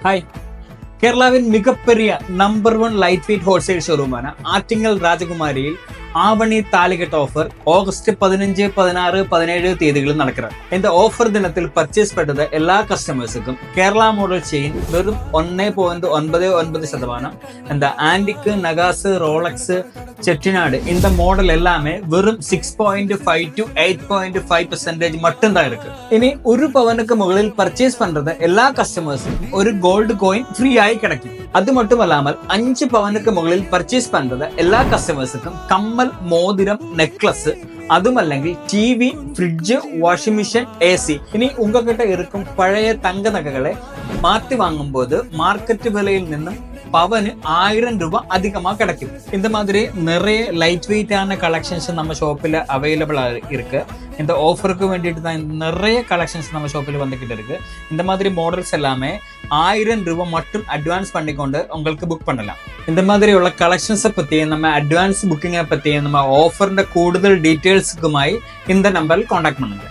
Hi, കേരളാവിൻ മികപ്പെരിയ number 1 light weight wholesale ഷോറൂമാണ് ആറ്റിങ്ങൽ രാജകുമാരിയിൽ ആവണി താലികെട്ട് ഓഫർ ഓഗസ്റ്റ് 15, 16, 17 തീയതികളിൽ നടക്കുന്നത്. இந்த ഓഫർ ദിനത്തിൽ പർച്ചേസ് പെട്ടത് എല്ലാ കസ്റ്റമേഴ്സുക്കും കേരള മോഡൽ ചെയിൻ വെറും 1.99% இந்த ஆன்டிக்கு நகாசு ரோலக்ஸ் செட்டிநாடு இந்த மாடல் எல்லாமே வெறும் 6.5 to 8.5% மட்டும்தான் இருக்கு. இனி ஒரு பவனுக்கு முകളിல் பர்ச்சேஸ் பண்றது எல்லா கஸ்டமர்ஸுக்கும் ஒரு கோல்டு கோயின் ஃப்ரீ ஆகி கிடைக்கும். அது மட்டும் இல்லாமல் 5 பவனுக்கு முകളിல் பர்ச்சேஸ் பண்றது எல்லா கஸ்டமர்ஸுக்கும் கம்மல், மோதிரம், நெக்லஸ், அதுமല്ലെങ്കിൽ TV, fridge, washing machine, AC. இனி உங்ககிட்ட இருக்கும் பழைய தங்க நகைகளை மாற்றி வாங்கும்போது மார்க்கெட் விலையில் நின்னும் பவனு 1000 ரூபாய் அதிகமா கிடைக்கும். இந்த மாதிரி நிறைய லைட் வெயிட்டான கலெக்ஷன்ஸ் நம்ம ஷாப்பில் அவைலபிளா இருக்கு. இந்த ஆஃபருக்கு வேண்டிட்டு தான் நிறைய கலெக்ஷன்ஸ் நம்ம ஷாப்பில் வந்துகிட்டு இருக்கு. இந்த மாதிரி மாடல்ஸ் எல்லாமே 1000 ரூபாய் மட்டும் அட்வான்ஸ் பண்ணிக்கொண்டு உங்களுக்கு புக் பண்ணலாம். இந்த மாதிரிയുള്ള കളക്ഷൻஸை பற்றியும் நம்ம அட்வான்ஸ் புக்கிங்கை பற்றியும் நம்ம ஆஃபറിന്റെ കൂടുതൽ ഡീറ്റെയിൽസുമായി இந்த நம்பரில் காண்டாக்ட் பண்ணுங்க.